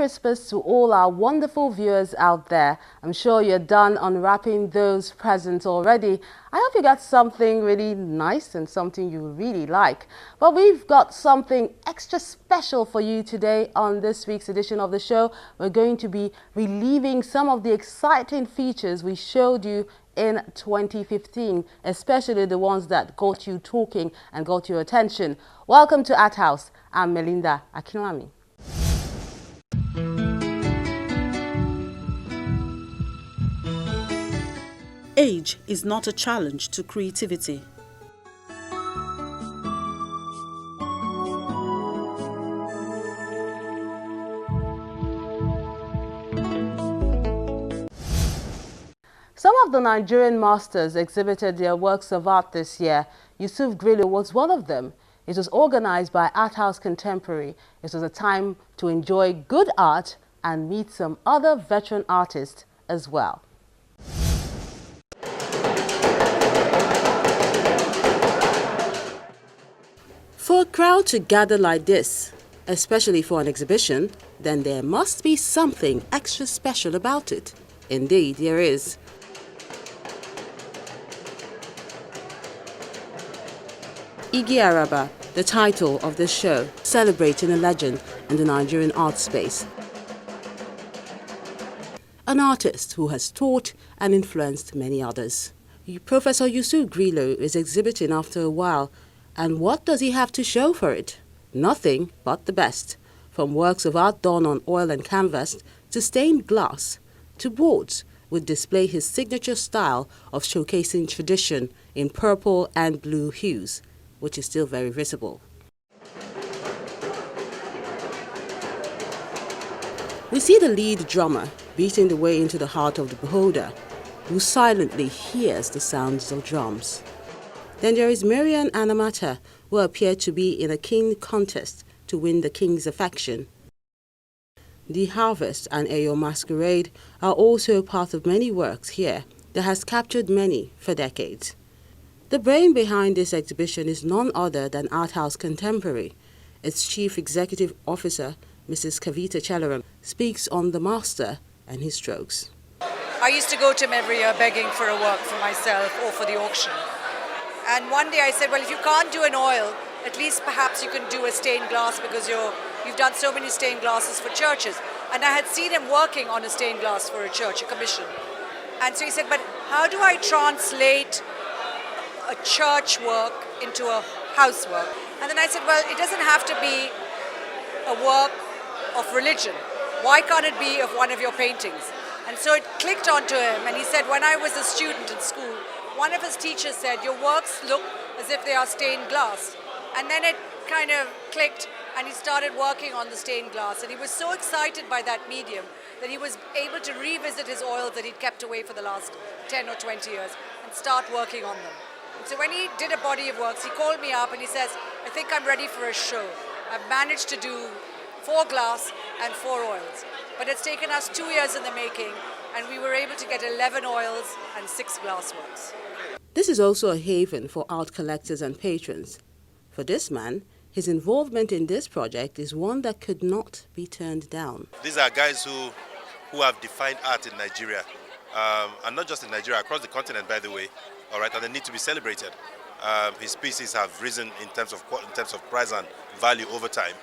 Christmas to all our wonderful viewers out there. I'm sure you're done unwrapping those presents already. I hope you got something really nice and something you really like. But we've got something extra special for you today on this week's edition of the show. We're going to be reliving some of the exciting features we showed you in 2015, especially the ones that got you talking and got your attention. Welcome to Art House. I'm Melinda Akinwami. Age is not a challenge to creativity. Some of the Nigerian masters exhibited their works of art this year. Yusuf Grillo was one of them. It was organized by Art House Contemporary. It was a time to enjoy good art and meet some other veteran artists as well. For a crowd to gather like this, especially for an exhibition, then there must be something extra special about it. Indeed, there is. Araba, the title of this show, celebrating a legend in the Nigerian art space. An artist who has taught and influenced many others. Professor Yusuf Grillo is exhibiting after a while, and what does he have to show for it? Nothing but the best, from works of art done on oil and canvas to stained glass to boards which display his signature style of showcasing tradition in purple and blue hues, which is still very visible. We see the lead drummer beating the way into the heart of the beholder, who silently hears the sounds of drums. Then there is Marian Anamata, who appeared to be in a king contest to win the king's affection. The Harvest and Eyo Masquerade are also part of many works here that has captured many for decades. The brain behind this exhibition is none other than Art House Contemporary. Its Chief Executive Officer, Mrs. Kavita Chalaram, speaks on the master and his strokes. I used to go to him every year begging for a work for myself or for the auction. And one day I said, well, if you can't do an oil, at least perhaps you can do a stained glass because you've done so many stained glasses for churches. And I had seen him working on a stained glass for a church, a commission. And so he said, but how do I translate a church work into a house work? And then I said, well, it doesn't have to be a work of religion. Why can't it be of one of your paintings? And so it clicked onto him, and he said, when I was a student in school, one of his teachers said, your works look as if they are stained glass. And then it kind of clicked, and he started working on the stained glass. And he was so excited by that medium that he was able to revisit his oils that he'd kept away for the last 10 or 20 years and start working on them. And so when he did a body of works, he called me up and he says, I think I'm ready for a show. I've managed to do 4 glass and 4 oils. But it's taken us 2 years in the making, and we were able to get 11 oils and 6 glass works. This is also a haven for art collectors and patrons. For this man, his involvement in this project is one that could not be turned down. These are guys who have defined art in Nigeria, and not just in Nigeria, across the continent, by the way. All right, and they need to be celebrated. His pieces have risen in terms of price and value over time,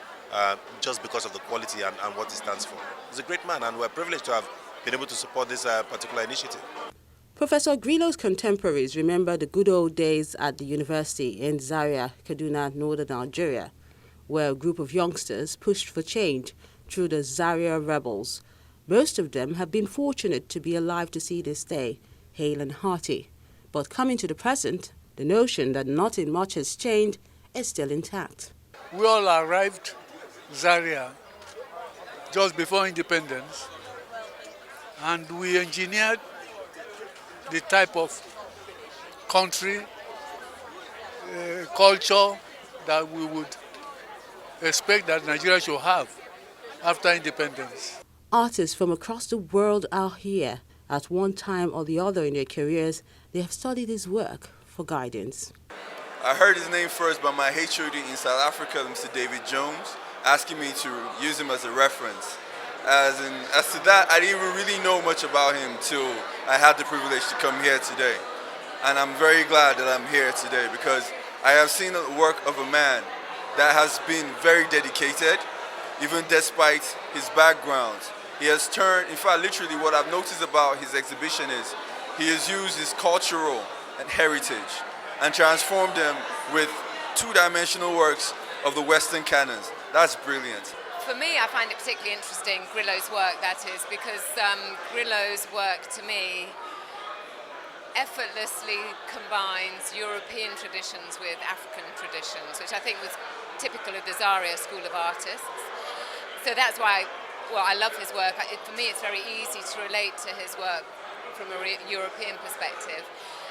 just because of the quality and what he stands for. He's a great man, and we're privileged to have been able to support this particular initiative. Professor Grillo's contemporaries remember the good old days at the university in Zaria, Kaduna, northern Nigeria, where a group of youngsters pushed for change through the Zaria rebels. Most of them have been fortunate to be alive to see this day, hale and hearty. But coming to the present, the notion that nothing much has changed is still intact. We all arrived Zaria just before independence, and we engineered the type of country, culture that we would expect that Nigeria should have after independence. Artists from across the world are here. At one time or the other in their careers, they have studied his work for guidance. I heard his name first by my HOD in South Africa, Mr. David Jones, asking me to use him as a reference. As to that, I didn't even really know much about him till I had the privilege to come here today. And I'm very glad that I'm here today because I have seen the work of a man that has been very dedicated, even despite his background. He has turned, in fact, literally what I've noticed about his exhibition is he has used his cultural and heritage and transformed them with two-dimensional works of the Western canons. That's brilliant. For me, I find it particularly interesting, Grillo's work, that is, because Grillo's work, to me, effortlessly combines European traditions with African traditions, which I think was typical of the Zaria School of Artists. So that's why, well, I love his work. For me, it's very easy to relate to his work from a European perspective.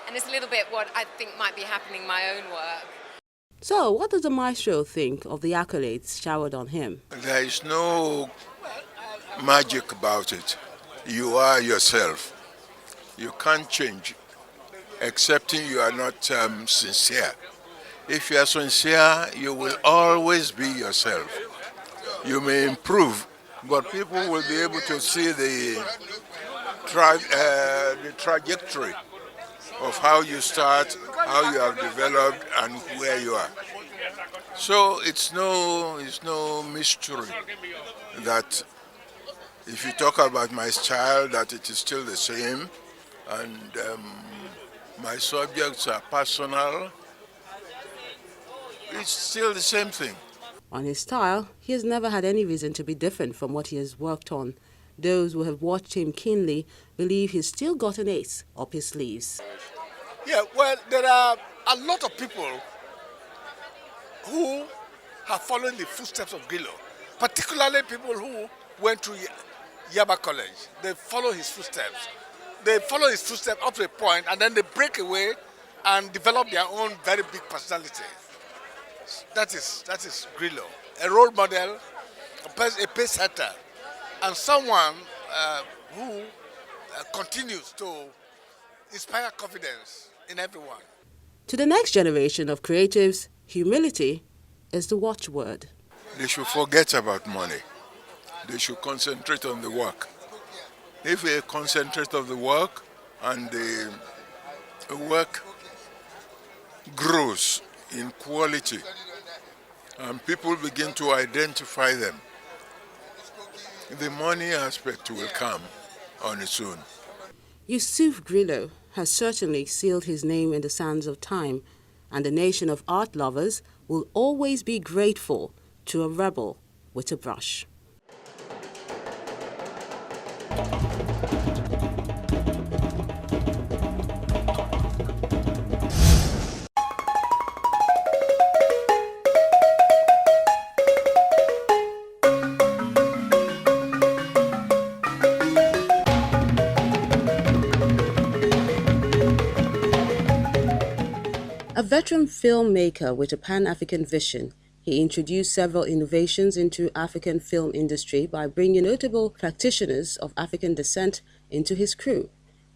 And it's a little bit what I think might be happening in my own work. So, what does the maestro think of the accolades showered on him? There is no magic about it. You are yourself. You can't change, excepting you are not sincere. If you are sincere, you will always be yourself. You may improve, but people will be able to see the trajectory of how you start, how you have developed, and where you are. So it's no mystery that if you talk about my style, that it is still the same, and my subjects are personal. It's still the same thing. On his style, he has never had any reason to be different from what he has worked on. Those who have watched him keenly believe he's still got an ace up his sleeves. Yeah, well, there are a lot of people who have followed the footsteps of Grillo, particularly people who went to Yaba College. They follow his footsteps. They follow his footsteps up to a point, and then they break away and develop their own very big personality. That is Grillo, a role model, a pace setter, and someone who continues to inspire confidence in everyone. To the next generation of creatives, humility is the watchword. They should forget about money. They should concentrate on the work. If they concentrate on the work and the work grows in quality and people begin to identify them, the money aspect will come on its own. Yusuf Grillo has certainly sealed his name in the sands of time, and the nation of art lovers will always be grateful to a rebel with a brush. A veteran filmmaker with a Pan-African vision, he introduced several innovations into African film industry by bringing notable practitioners of African descent into his crew.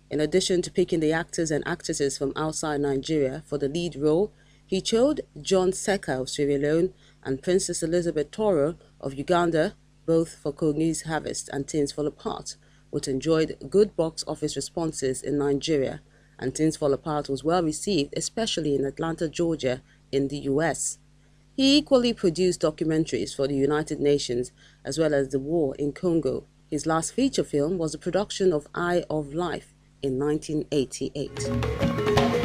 In addition to picking the actors and actresses from outside Nigeria for the lead role, he chose John Seka of Sierra Leone and Princess Elizabeth Toro of Uganda, both for Kogi's Harvest and Things Fall Apart, which enjoyed good box office responses in Nigeria, and Things Fall Apart was well received, especially in Atlanta, Georgia, in the US. He equally produced documentaries for the United Nations as well as the war in Congo. His last feature film was the production of Eye of Life in 1988.